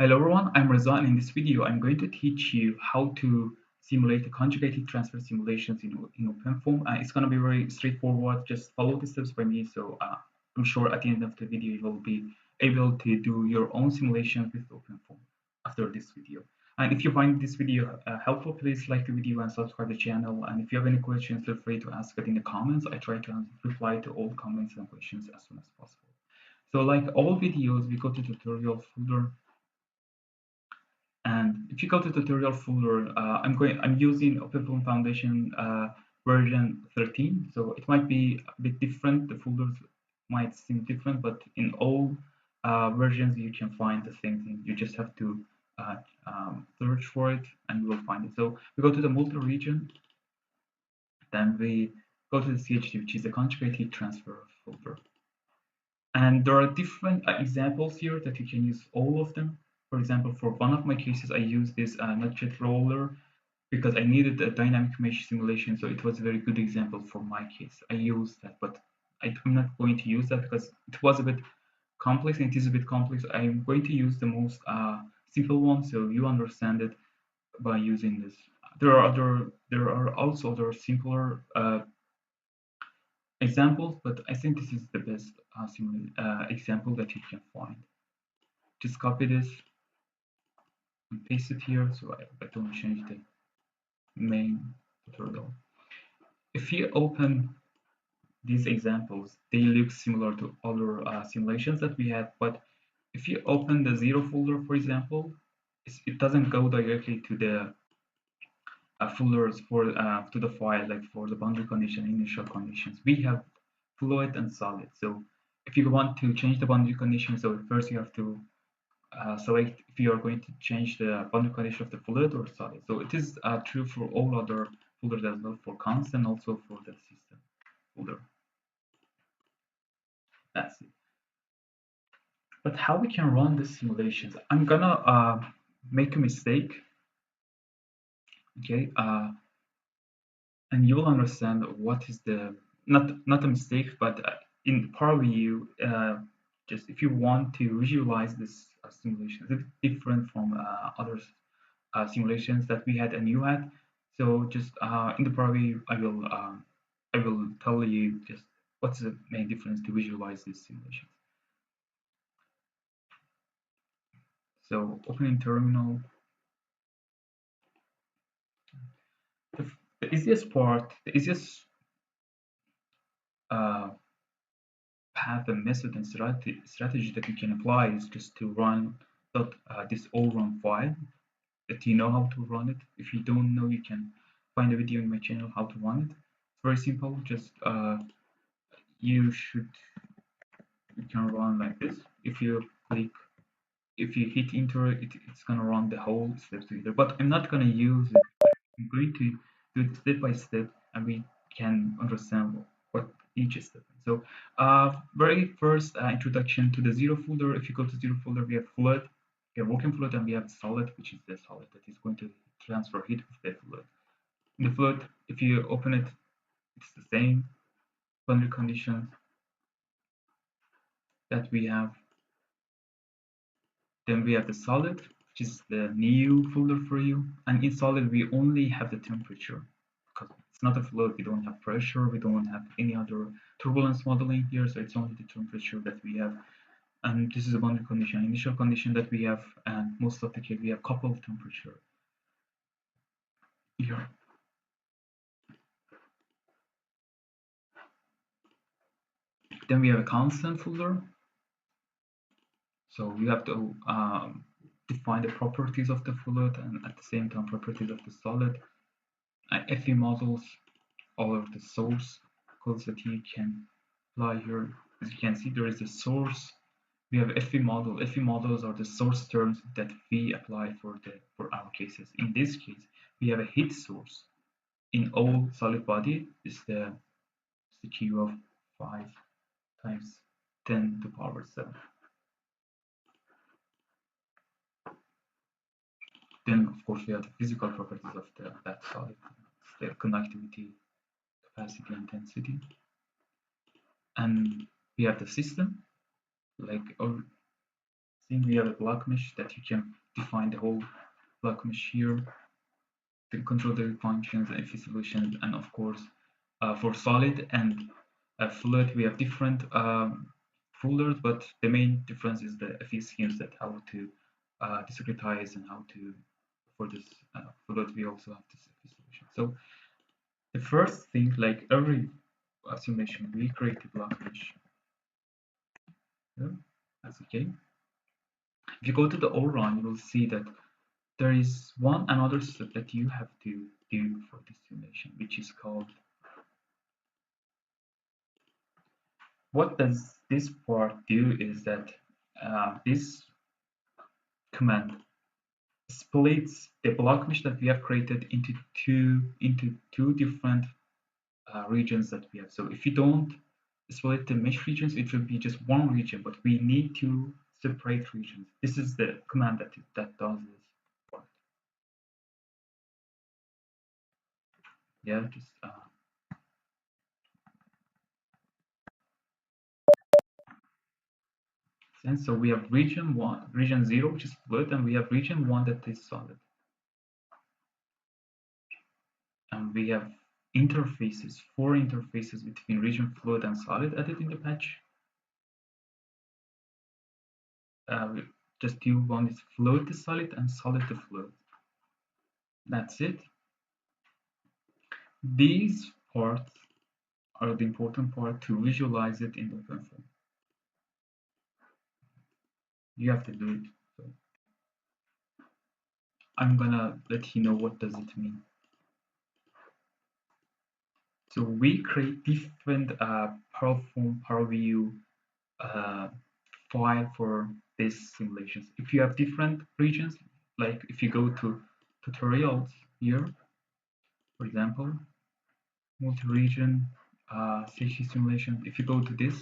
Hello everyone, I'm Reza and in this video I'm going to teach you how to simulate the conjugate heat transfer simulations in OpenFOAM. It's going to be very straightforward, just follow the steps by me, so I'm sure at the end of the video you will be able to do your own simulations with OpenFOAM after this video. And if you find this video helpful, please like the video and subscribe to the channel, and if you have any questions feel free to ask it in the comments. I try to reply to all comments and questions as soon as possible. So like all videos, we go to tutorial folder. And if you go to tutorial folder, I'm using OpenFOAM Foundation version 13, so it might be a bit different. The folders might seem different, but in all versions you can find the same thing. You just have to search for it and you will find it. So we go to the multi-region, then we go to the CHT, which is the conjugate heat transfer folder. And there are different examples here that you can use all of them. For example, for one of my cases, I used this nutjet roller because I needed a dynamic mesh simulation, so it was a very good example for my case. I used that, but I'm not going to use that because it was a bit complex, and it is a bit complex. I'm going to use the most simple one, so you understand it by using this. There are also other simpler examples, but I think this is the best example that you can find. Just copy this and paste it here so I don't change the main tutorial. If you open these examples, they look similar to other simulations that we had, but if you open the zero folder, for example, it doesn't go directly to the folders for to the file, like for the boundary condition, initial conditions. We have fluid and solid. So if you want to change the boundary condition, so first you have to select if you are going to change the boundary condition of the fluid or solid. So it is true for all other folders as well, for constant, also for the system folder. That's it. But how we can run the simulations? I'm gonna make a mistake, okay? And you will understand what is the not a mistake, but in Power BI, just if you want to visualize this simulation, it's different from other simulations that we had and you had. So just in the Power BI, I will tell you just what's the main difference to visualize this simulation. So opening terminal. The easiest part, the easiest path and method and strategy that you can apply is just to run this all run file, that you know how to run it. If you don't know, you can find a video in my channel how to run it. It's very simple. Just you can run like this. If you hit enter, it's gonna run the whole steps together. But I'm not gonna use it. I'm going to do it step by step, and we can understand what each step is. So, very first introduction to the zero folder. If you go to zero folder, we have fluid, we have working fluid, and we have solid, which is the solid that is going to transfer heat with the fluid. In the fluid, if you open it, it's the same boundary conditions that we have. Then we have the solid, which is the new folder for you. And in solid, we only have the temperature because it's not a fluid. We don't have pressure. We don't have any other turbulence modeling here. So it's only the temperature that we have. And this is a boundary condition, initial condition that we have. And most of the case, we have coupled temperature here. Then we have a constant folder. So you have to define the properties of the fluid and at the same time properties of the solid. FE models, all of the source codes that you can apply here. As you can see, there is a source. We have FE model. FE models are the source terms that we apply for our cases. In this case, we have a heat source. In all solid body is the Q of 5 times 10 to the power 7. Then, of course, we have the physical properties of that solid, the conductivity, capacity, and density. And we have the system, like our thing. We have a block mesh that you can define the whole block mesh here, to control the functions and if solutions, and of course for solid and fluid we have different folders, but the main difference is the FE schemes, that how to discretize, and how to, for this fluid we also have this FE solution. So the first thing, like every simulation, we create a block mesh. Yeah, that's okay. If you go to the overrun, you will see that there is another step that you have to do for this simulation, which is called, what does this part do is that this command splits the block mesh that we have created into two different regions that we have. So if you don't split the mesh regions, it will be just one region, but we need two separate regions. This is the command that does this part. Yeah, just and so we have region 1, region 0, which is fluid, and we have region 1 that is solid. And we have interfaces, 4 interfaces between region fluid and solid added in the patch. Just do one is fluid to solid and solid to fluid. That's it. These parts are the important part to visualize it in the OpenFOAM. You have to do it. So I'm gonna let you know what does it mean. So we create different PowerFOAM, PowerView file for these simulations. If you have different regions, like if you go to tutorials here, for example, multi-region CHT simulation, if you go to this,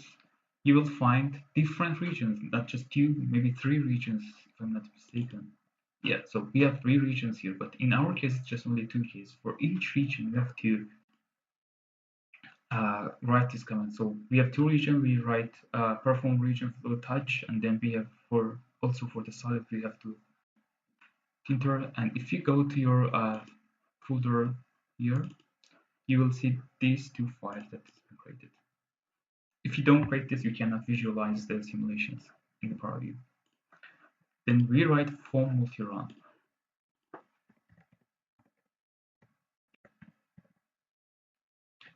you will find different regions, not just two, maybe 3 regions, if I'm not mistaken. Yeah, so we have 3 regions here, but in our case, it's just only 2 cases. For each region, we have to write this command. So we have 2 regions, we write perform region flow touch, and then we have also for the solid, we have to enter. And if you go to your folder here, you will see these 2 files that has been created. If you don't create this, you cannot visualize the simulations in the PowerView. Then we write foam multi-run.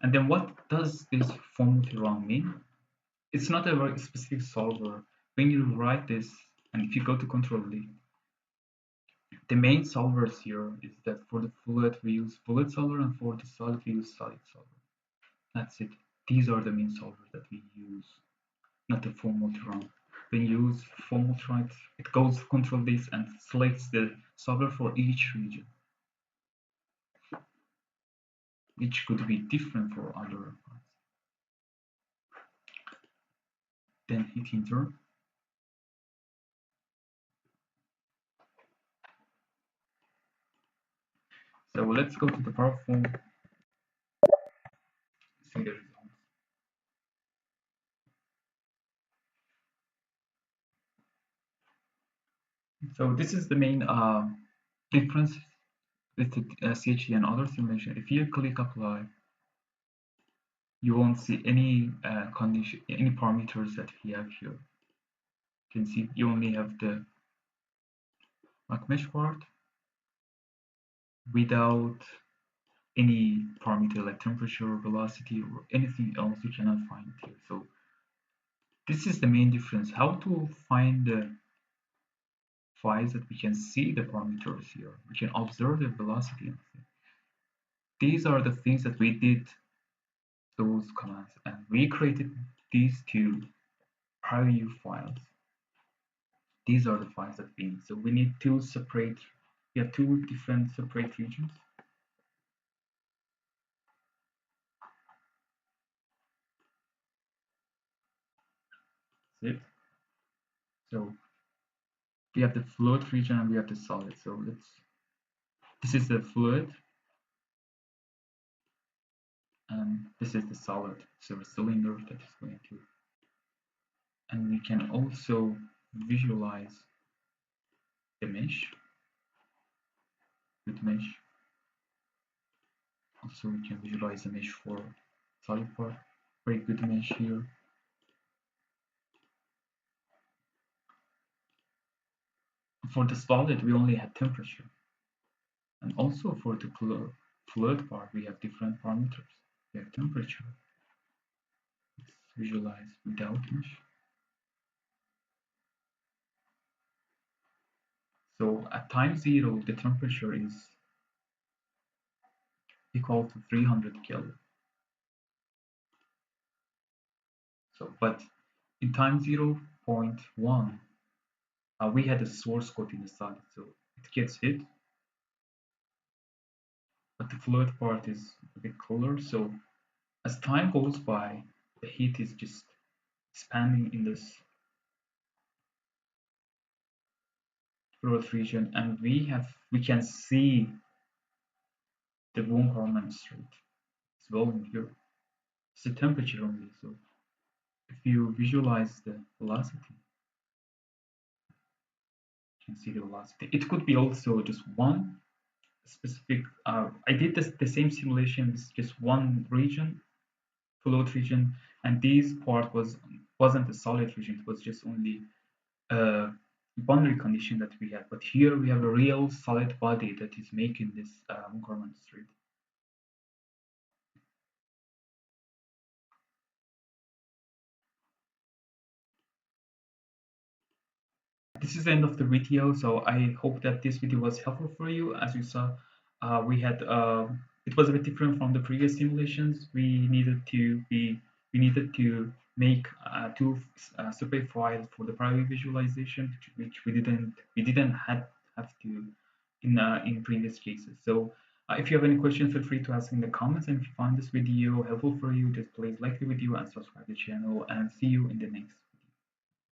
And then what does this foam multi-run mean? It's not a very specific solver. When you write this, and if you go to control D, the main solvers here is that for the fluid we use fluid solver, and for the solid we use solid solver. That's it. These are the main solvers that we use, not the foam multi-run. When you use foam multi-run, it goes to control this and selects the solver for each region, which could be different for other parts. Then hit enter. So let's go to the PowerFOAM, see the results. So this is the main difference with the CHT and other simulation. If you click apply, you won't see any condition, any parameters that we have here. You can see you only have the mesh part without any parameter like temperature, velocity, or anything else you cannot find here. So this is the main difference. How to find the files that we can see the parameters here. We can observe the velocity. These are the things that we did those commands, and we created these 2 PowerView files. These are the files that we need. So we need 2 separate, we have 2 different separate regions. That's it. So we have the fluid region and we have the solid. So this is the fluid, and this is the solid. So a cylinder that is going to, and we can also visualize the mesh, good mesh. Also, we can visualize the mesh for solid part. Very good mesh here. For the solid, we only had temperature. And also for the fluid part, we have different parameters. We have temperature. Let's visualize without mesh. So at time 0, the temperature is equal to 300 Kelvin. So, but in time 0.1, we had a source code in the solid, so it gets hit, but the fluid part is a bit cooler. So as time goes by, the heat is just expanding in this fluid region, and we can see the von Kármán rate. It's volume here. It's the temperature only. So if you visualize the velocity, you can see the velocity. It could be also just one specific. I did the same simulation with just one region, fluid region, and this part wasn't a solid region. It was just only a boundary condition that we had. But here we have a real solid body that is making this von Kármán rate. This is the end of the video, so I hope that this video was helpful for you. As you saw, it was a bit different from the previous simulations. We needed to make two separate files for the private visualization, which have to in previous cases. So if you have any questions, feel free to ask in the comments. And if you find this video helpful for you, just please like the video and subscribe to the channel. And see you in the next